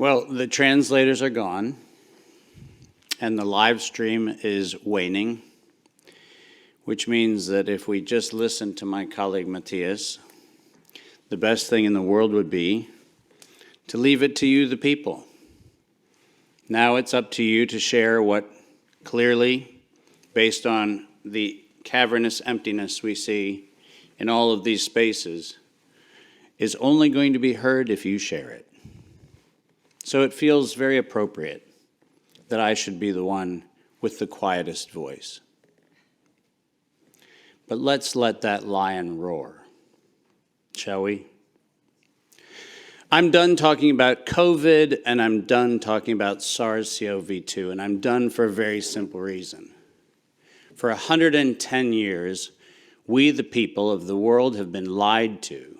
Well, the translators are gone, and the live stream is waning, which means that if we just listen to my colleague Matthias, the best thing in the world would be to leave it to you, the people. Now it's up to you to share what clearly, based on the cavernous emptiness we see in all of these spaces, is only going to be heard if you share it. So it feels very appropriate that I should be the one with the quietest voice. But let's let that lion roar, shall we? I'm done talking about COVID, and I'm done talking about SARS-CoV-2, and I'm done for a very simple reason. For 110 years, we, the people of the world, have been lied to.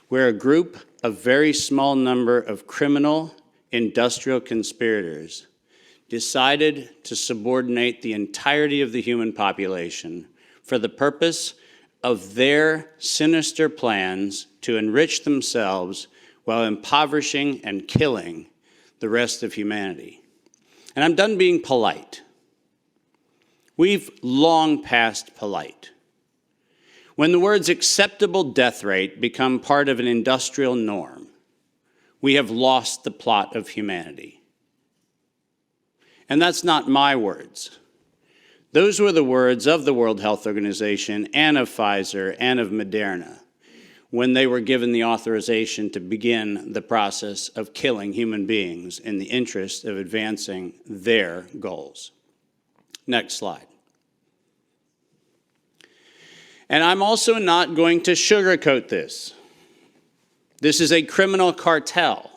We're a group of very small number of criminal industrial conspirators decided to subordinate the entirety of the human population for the purpose of their sinister plans to enrich themselves while impoverishing and killing the rest of humanity. And I'm done being polite. We've long passed polite. When the words acceptable death rate become part of an industrial norm, we have lost the plot of humanity. And that's not my words. Those were the words of the World Health Organization and of Pfizer and of Moderna when they were given the authorization to begin the process of killing human beings in the interest of advancing their goals. Next slide. And I'm also not going to sugarcoat this. This is a criminal cartel.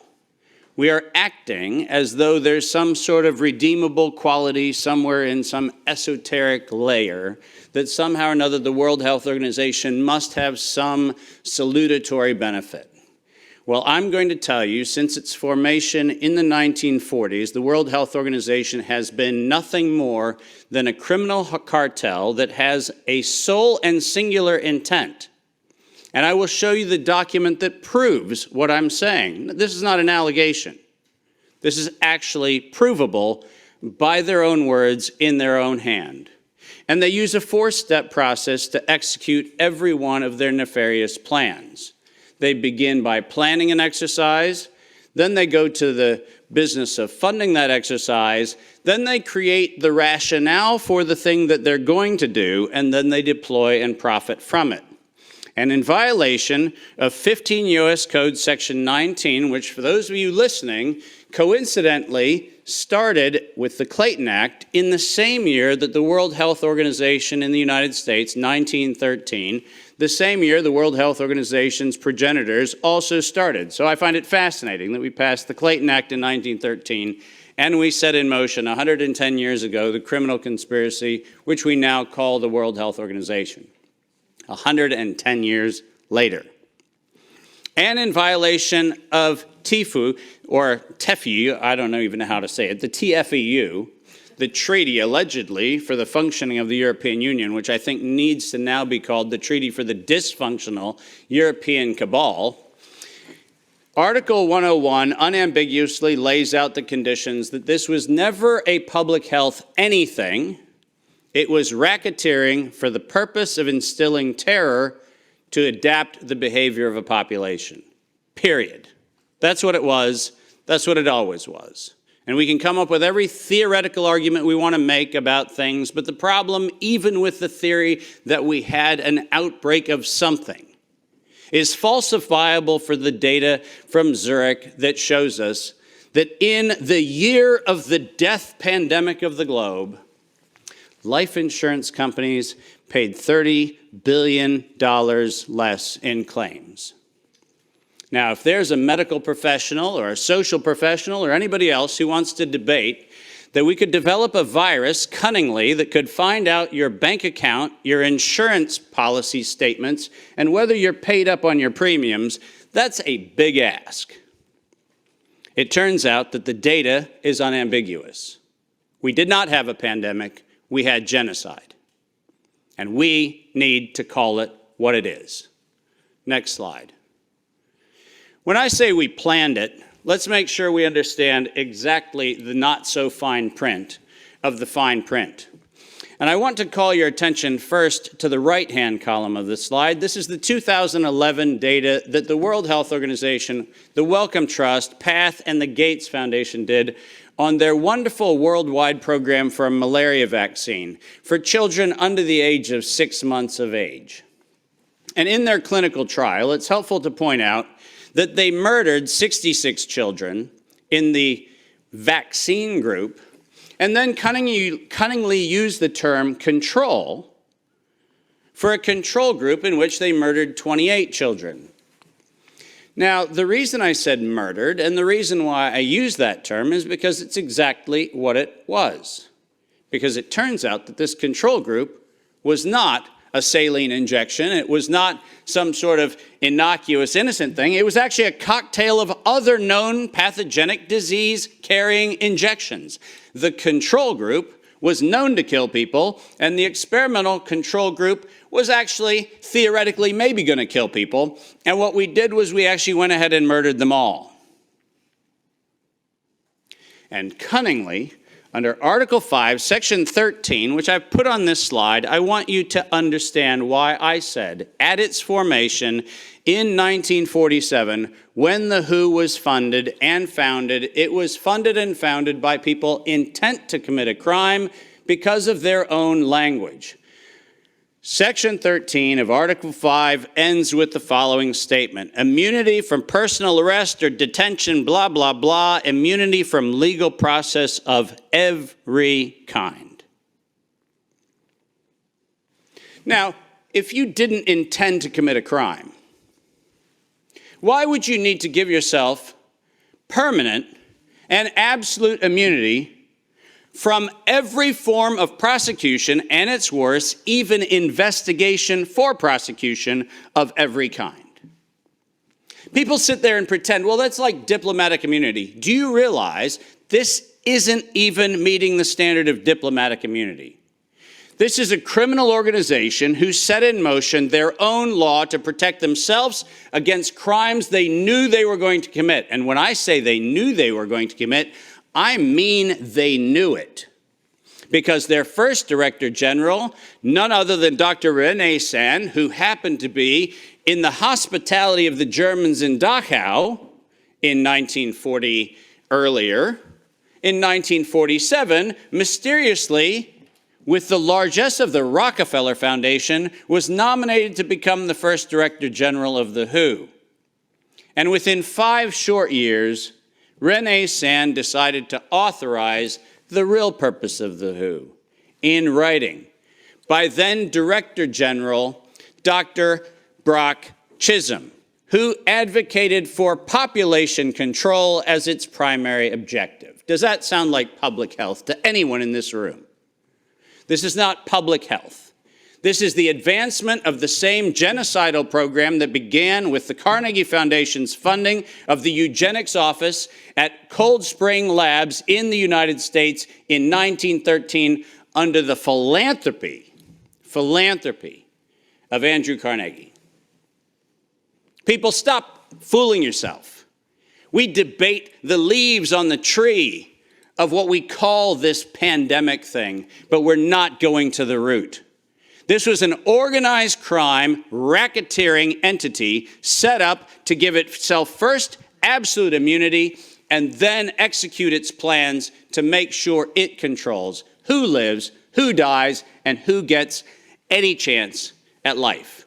We are acting as though there's some sort of redeemable quality somewhere in some esoteric layer that somehow or another the World Health Organization must have some salutatory benefit. Well, I'm going to tell you, since its formation in the 1940s, the World Health Organization has been nothing more than a criminal cartel that has a sole and singular intent. And I will show you the document that proves what I'm saying. This is not an allegation. This is actually provable by their own words in their own hand. And they use a four-step process to execute every one of their nefarious plans. They begin by planning an exercise, then they go to the business of funding that exercise, then they create the rationale for the thing that they're going to do, and then they deploy and profit from it. And in violation of 15 U.S. Code Section 19, which for those of you listening, coincidentally started with the Clayton Act in the same year that the World Health Organization in the United States, 1913, the same year the World Health Organization's progenitors also started. So I find it fascinating that we passed the Clayton Act in 1913 and we set in motion 110 years ago the criminal conspiracy, which we now call the World Health Organization. 110 years later. And in violation of TIFU, or TEFU, I don't even know how to say it, the TFEU, the treaty allegedly for the functioning of the European Union, which I think needs to now be called the Treaty for the Dysfunctional European Cabal. Article 101 unambiguously lays out the conditions that this was never a public health anything. It was racketeering for the purpose of instilling terror to adapt the behavior of a population. Period. That's what it was. That's what it always was. And we can come up with every theoretical argument we want to make about things, but the problem, even with the theory that we had an outbreak of something, is falsifiable for the data from Zurich that shows us that in the year of the death pandemic of the globe, life insurance companies paid $30 billion less in claims. Now, if there's a medical professional or a social professional or anybody else who wants to debate that we could develop a virus cunningly that could find out your bank account, your insurance policy statements, and whether you're paid up on your premiums, that's a big ask. It turns out that the data is unambiguous. We did not have a pandemic. We had genocide. And we need to call it what it is. Next slide. When I say we planned it, let's make sure we understand exactly the not so fine print of the fine print. And I want to call your attention first to the right-hand column of this slide. This is the 2011 data that the World Health Organization, the Wellcome Trust, PATH, and the Gates Foundation did on their wonderful worldwide program for a malaria vaccine for children under the age of 6 months of age. And in their clinical trial, it's helpful to point out that they murdered 66 children in the vaccine group, and then cunningly used the term control for a control group in which they murdered 28 children. Now, the reason I said murdered, and the reason why I use that term, is because it's exactly what it was. Because it turns out that this control group was not a saline injection. It was not some sort of innocuous, innocent thing. It was actually a cocktail of other known pathogenic disease-carrying injections. The control group was known to kill people, and the experimental control group was actually theoretically maybe going to kill people. And what we did was we actually went ahead and murdered them all. And cunningly, under Article 5, Section 13, which I've put on this slide, I want you to understand why I said, at its formation in 1947, when the WHO was funded and founded, it was funded and founded by people intent to commit a crime because of their own language. Section 13 of Article 5 ends with the following statement: immunity from personal arrest or detention, blah, blah, blah, immunity from legal process of every kind. Now, if you didn't intend to commit a crime, why would you need to give yourself permanent and absolute immunity from every form of prosecution, and it's worse, even investigation for prosecution of every kind? People sit there and pretend, well, that's like diplomatic immunity. Do you realize this isn't even meeting the standard of diplomatic immunity? This is a criminal organization who set in motion their own law to protect themselves against crimes they knew they were going to commit. And when I say they knew they were going to commit, I mean they knew it. Because their first Director General, none other than Dr. René Sand, who happened to be in the hospitality of the Germans in Dachau in 1940 earlier, in 1947, mysteriously, with the largesse of the Rockefeller Foundation, was nominated to become the first Director General of the WHO. And within 5 short years, René Sand decided to authorize the real purpose of the WHO in writing by then Director General Dr. Brock Chisholm, who advocated for population control as its primary objective. Does that sound like public health to anyone in this room? This is not public health. This is the advancement of the same genocidal program that began with the Carnegie Foundation's funding of the eugenics office at Cold Spring Labs in the United States in 1913 under the philanthropy of Andrew Carnegie. People, stop fooling yourself. We debate the leaves on the tree of what we call this pandemic thing, but we're not going to the root. This was an organized crime, racketeering entity set up to give itself first absolute immunity and then execute its plans to make sure it controls who lives, who dies, and who gets any chance at life.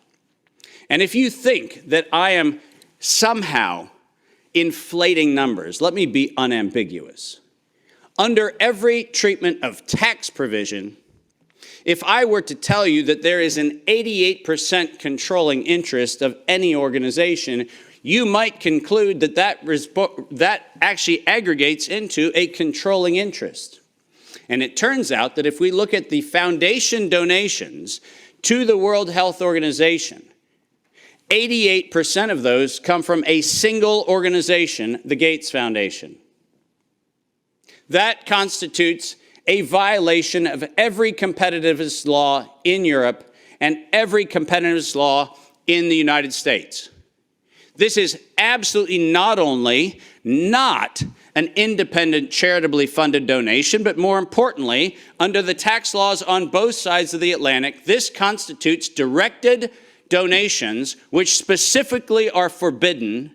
And if you think that I am somehow inflating numbers, let me be unambiguous. Under every treatment of tax provision, if I were to tell you that there is an 88% controlling interest of any organization, you might conclude that that actually aggregates into a controlling interest. And it turns out that if we look at the foundation donations to the World Health Organization, 88% of those come from a single organization, the Gates Foundation. That constitutes a violation of every competitivist law in Europe and every competitivist law in the United States. This is absolutely not only not an independent, charitably funded donation, but more importantly, under the tax laws on both sides of the Atlantic, this constitutes directed donations which specifically are forbidden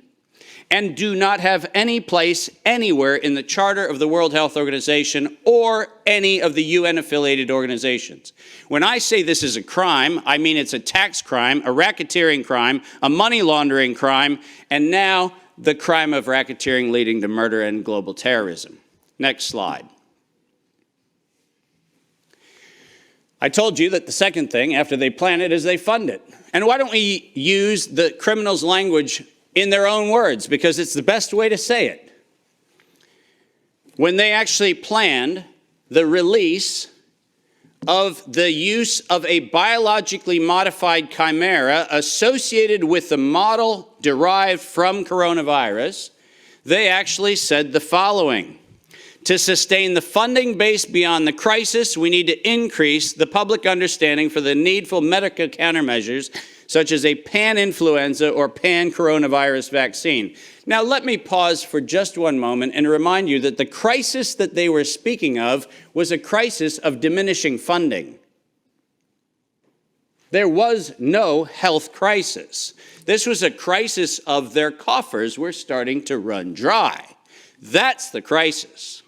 and do not have any place anywhere in the Charter of the World Health Organization or any of the UN-affiliated organizations. When I say this is a crime, I mean it's a tax crime, a racketeering crime, a money laundering crime, and now the crime of racketeering leading to murder and global terrorism. Next slide. I told you that the second thing after they plan it is they fund it. And why don't we use the criminals' language in their own words, because it's the best way to say it. When they actually planned the release of the use of a biologically modified chimera associated with the model derived from coronavirus, they actually said the following: to sustain the funding base beyond the crisis, we need to increase the public understanding for the needful medical countermeasures such as a pan-influenza or pan-coronavirus vaccine. Now, let me pause for just one moment and remind you that the crisis that they were speaking of was a crisis of diminishing funding. There was no health crisis. This was a crisis of their coffers were starting to run dry. That's the crisis.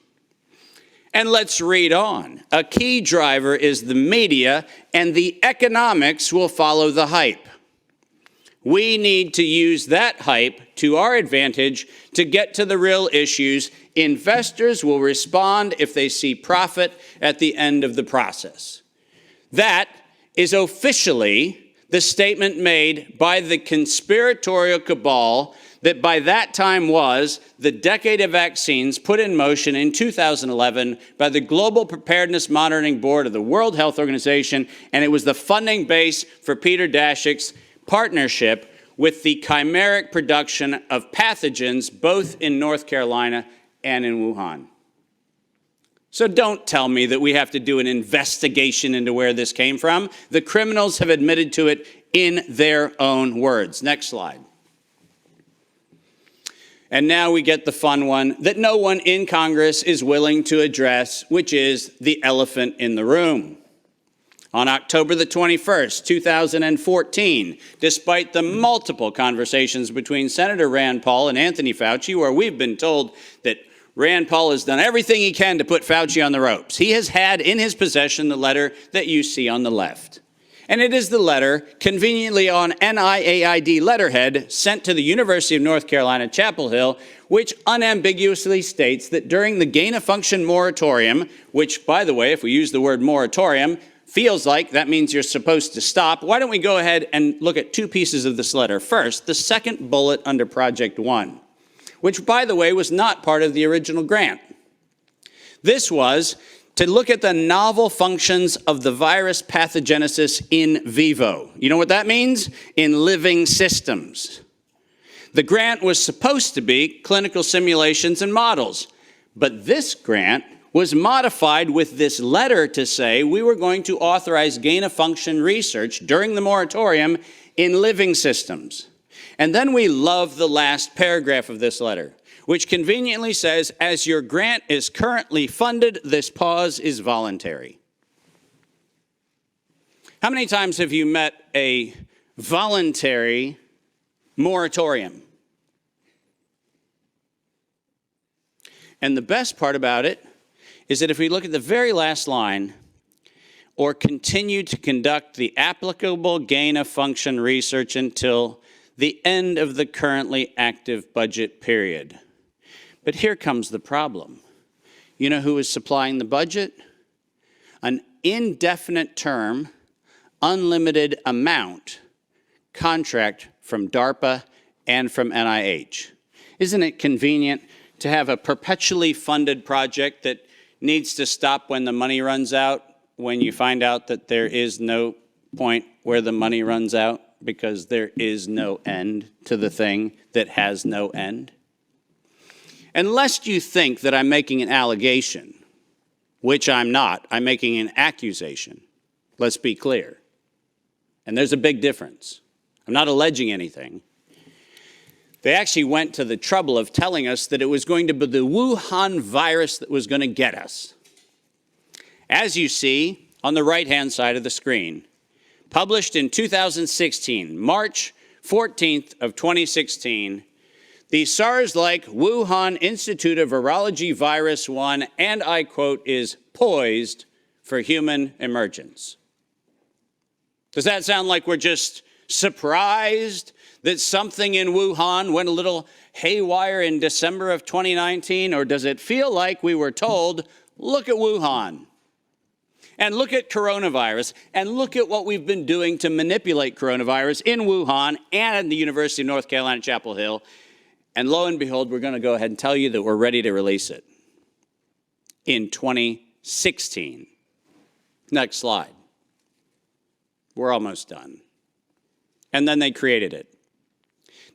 And let's read on. A key driver is the media, and the economics will follow the hype. We need to use that hype to our advantage to get to the real issues. Investors will respond if they see profit at the end of the process. That is officially the statement made by the conspiratorial cabal that by that time was the decade of vaccines put in motion in 2011 by the Global Preparedness Monitoring Board of the World Health Organization, and it was the funding base for Peter Daszak's partnership with the chimeric production of pathogens both in North Carolina and in Wuhan. So don't tell me that we have to do an investigation into where this came from. The criminals have admitted to it in their own words. Next slide. And now we get the fun one that no one in Congress is willing to address, which is the elephant in the room. On October the 21st, 2014, despite the multiple conversations between Senator Rand Paul and Anthony Fauci, where we've been told that Rand Paul has done everything he can to put Fauci on the ropes, he has had in his possession the letter that you see on the left. And it is the letter conveniently on NIAID letterhead sent to the University of North Carolina, Chapel Hill, which unambiguously states that during the gain-of-function moratorium, which, by the way, if we use the word moratorium, feels like that means you're supposed to stop. Why don't we go ahead and look at two pieces of this letter. First, the second bullet under Project One, which, by the way, was not part of the original grant. This was to look at the novel functions of the virus pathogenesis in vivo. You know what that means? In living systems. The grant was supposed to be clinical simulations and models, but this grant was modified with this letter to say we were going to authorize gain-of-function research during the moratorium in living systems. And then we love the last paragraph of this letter, which conveniently says, as your grant is currently funded, this pause is voluntary. How many times have you met a voluntary moratorium? And the best part about it is that if we look at the very last line, or continue to conduct the applicable gain-of-function research until the end of the currently active budget period. But here comes the problem. You know who is supplying the budget? An indefinite term, unlimited amount contract from DARPA and from NIH. Isn't it convenient to have a perpetually funded project that needs to stop when the money runs out, when you find out that there is no point where the money runs out because there is no end to the thing that has no end? And lest you think that I'm making an allegation, which I'm not, I'm making an accusation. Let's be clear. And there's a big difference. I'm not alleging anything. They actually went to the trouble of telling us that it was going to be the Wuhan virus that was going to get us. As you see on the right-hand side of the screen, published in 2016, March 14th of 2016, the SARS-like Wuhan Institute of Virology Virus 1, and I quote, is poised for human emergence. Does that sound like we're just surprised that something in Wuhan went a little haywire in December of 2019? Or does it feel like we were told, look at Wuhan, and look at coronavirus, and look at what we've been doing to manipulate coronavirus in Wuhan and at the University of North Carolina, Chapel Hill, and lo and behold, we're going to go ahead and tell you that we're ready to release it in 2016. Next slide. We're almost done. And then they created it.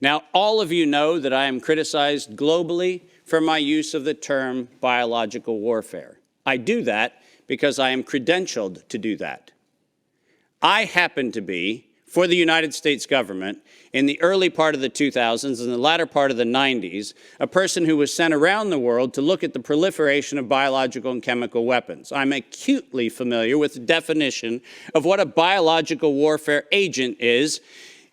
Now, all of you know that I am criticized globally for my use of the term biological warfare. I do that because I am credentialed to do that. I happen to be, for the United States government, in the early part of the 2000s and the latter part of the 90s, a person who was sent around the world to look at the proliferation of biological and chemical weapons. I'm acutely familiar with the definition of what a biological warfare agent is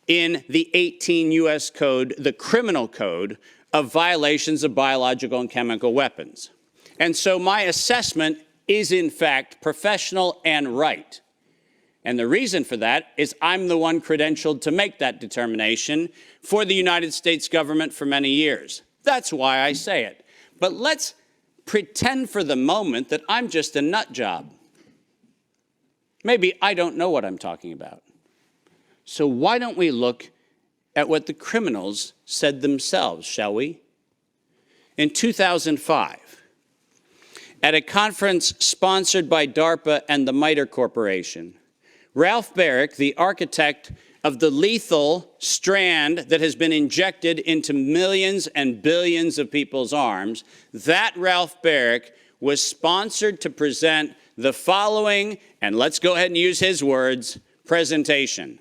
in the 18 U.S. Code, the criminal code of violations of biological and chemical weapons. And so my assessment is, in fact, professional and right. And the reason for that is I'm the one credentialed to make that determination for the United States government for many years. That's why I say it. But let's pretend for the moment that I'm just a nut job. Maybe I don't know what I'm talking about. So why don't we look at what the criminals said themselves, shall we? In 2005, at a conference sponsored by DARPA and the MITRE Corporation, Ralph Baric, the architect of the lethal strand that has been injected into millions and billions of people's arms, that Ralph Baric was sponsored to present the following, and let's go ahead and use his words, presentation: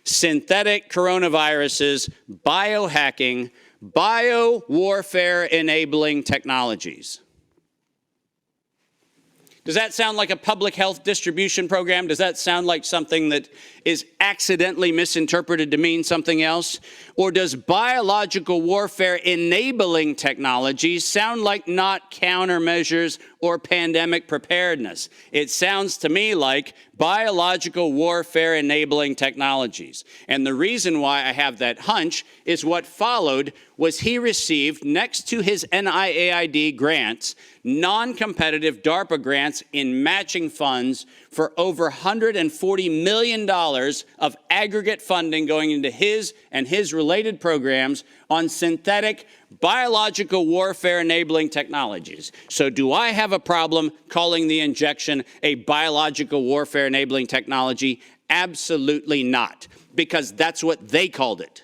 synthetic coronaviruses, biohacking, biowarfare enabling technologies. Does that sound like a public health distribution program? Does that sound like something that is accidentally misinterpreted to mean something else? Or does biological warfare enabling technologies sound like not countermeasures or pandemic preparedness? It sounds to me like biological warfare enabling technologies. And the reason why I have that hunch is what followed was he received, next to his NIAID grants, non-competitive DARPA grants in matching funds for over $140 million of aggregate funding going into his and his related programs on synthetic biological warfare enabling technologies. So do I have a problem calling the injection a biological warfare enabling technology? Absolutely not, because that's what they called it.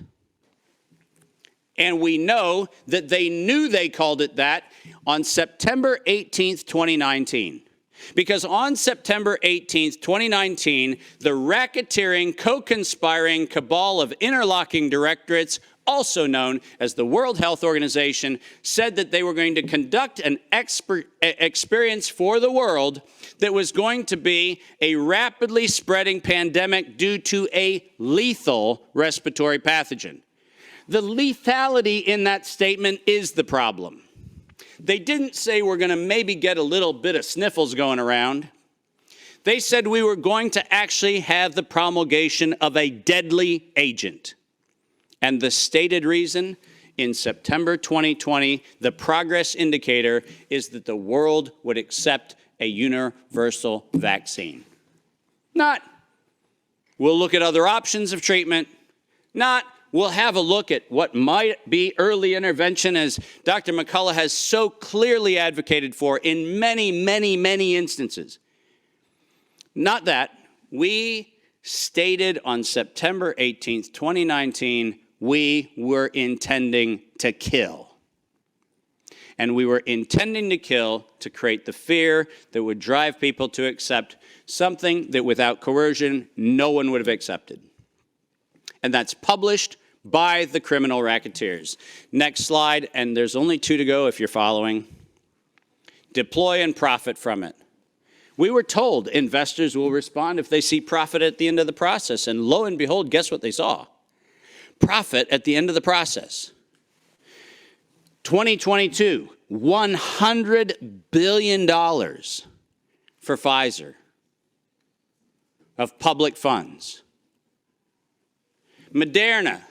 And we know that they knew they called it that on September 18th, 2019. Because on September 18th, 2019, the racketeering, co-conspiring cabal of interlocking directorates, also known as the World Health Organization, said that they were going to conduct an experience for the world that was going to be a rapidly spreading pandemic due to a lethal respiratory pathogen. The lethality in that statement is the problem. They didn't say we're going to maybe get a little bit of sniffles going around. They said we were going to actually have the promulgation of a deadly agent. And the stated reason, in September 2020, the progress indicator is that the world would accept a universal vaccine. Not, we'll look at other options of treatment. Not, we'll have a look at what might be early intervention, as Dr. McCullough has so clearly advocated for in many, many, many instances. Not that. We stated on September 18th, 2019, we were intending to kill. And we were intending to kill to create the fear that would drive people to accept something that without coercion, no one would have accepted. And that's published by the criminal racketeers. Next slide, and there's only 2 to go if you're following. Deploy and profit from it. We were told investors will respond if they see profit at the end of the process, and lo and behold, guess what they saw? Profit at the end of the process. 2022, $100 billion for Pfizer of public funds. Moderna,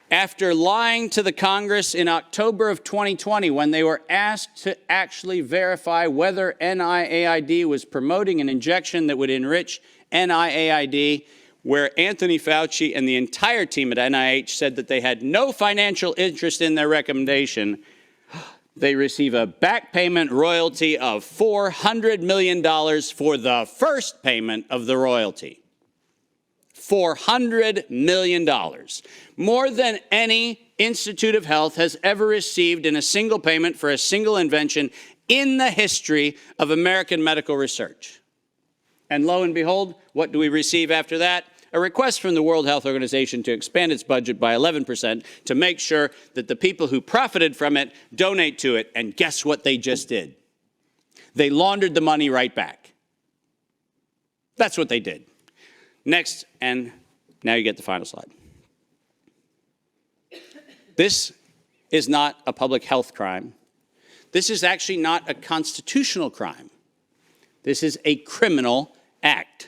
after lying to the Congress in October of 2020 when they were asked to actually verify whether NIAID was promoting an injection that would enrich NIAID, where Anthony Fauci and the entire team at NIH said that they had no financial interest in their recommendation, they receive a back payment royalty of $400 million for the first payment of the royalty. $400 million. More than any Institute of Health has ever received in a single payment for a single invention in the history of American medical research. And lo and behold, what do we receive after that? A request from the World Health Organization to expand its budget by 11% to make sure that the people who profited from it donate to it. And guess what they just did? They laundered the money right back. That's what they did. Next, and now you get the final slide. This is not a public health crime. This is actually not a constitutional crime. This is a criminal act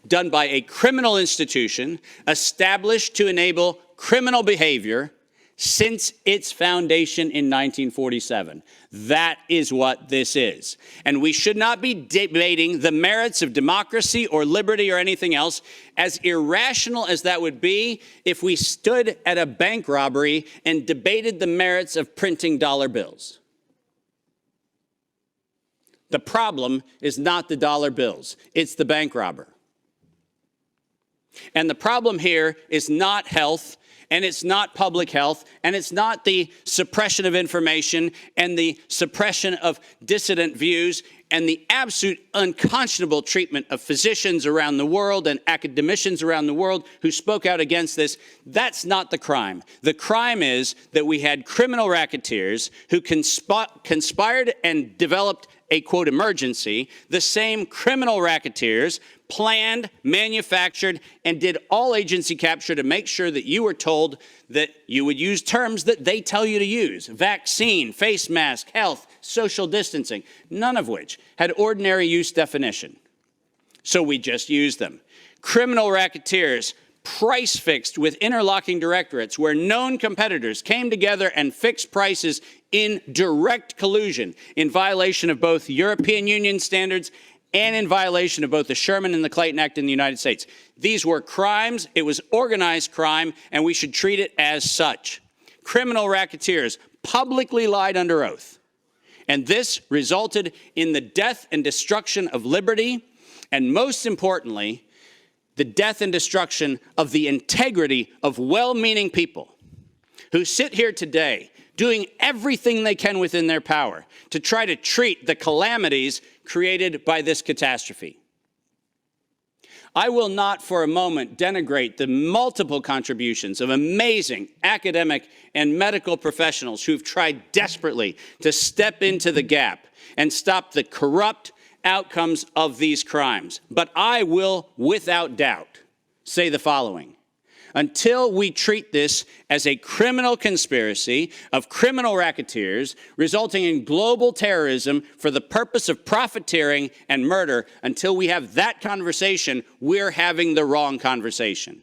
done by a criminal institution established to enable criminal behavior since its foundation in 1947. That is what this is. And we should not be debating the merits of democracy or liberty or anything else, as irrational as that would be if we stood at a bank robbery and debated the merits of printing dollar bills. The problem is not the dollar bills, it's the bank robber. And the problem here is not health, and it's not public health, and it's not the suppression of information and the suppression of dissident views and the absolute unconscionable treatment of physicians around the world and academicians around the world who spoke out against this. That's not the crime. The crime is that we had criminal racketeers who conspired and developed a, quote, emergency. The same criminal racketeers planned, manufactured, and did all agency capture to make sure that you were told that you would use terms that they tell you to use. Vaccine, face mask, health, social distancing, none of which had ordinary use definition. So we just used them. Criminal racketeers price fixed with interlocking directorates where known competitors came together and fixed prices in direct collusion in violation of both European Union standards and in violation of both the Sherman and the Clayton Act in the United States. These were crimes, it was organized crime, and we should treat it as such. Criminal racketeers publicly lied under oath, and this resulted in the death and destruction of liberty, and most importantly, the death and destruction of the integrity of well-meaning people who sit here today doing everything they can within their power to try to treat the calamities created by this catastrophe. I will not for a moment denigrate the multiple contributions of amazing academic and medical professionals who've tried desperately to step into the gap and stop the corrupt outcomes of these crimes. But I will, without doubt, say the following. Until we treat this as a criminal conspiracy of criminal racketeers resulting in global terrorism for the purpose of profiteering and murder, until we have that conversation, we're having the wrong conversation.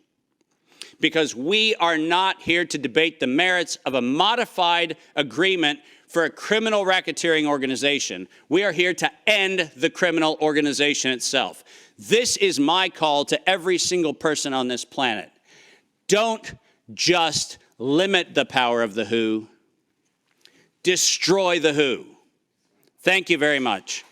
Because we are not here to debate the merits of a modified agreement for a criminal racketeering organization. We are here to end the criminal organization itself. This is my call to every single person on this planet. Don't just limit the power of the WHO. Destroy the WHO. Thank you very much.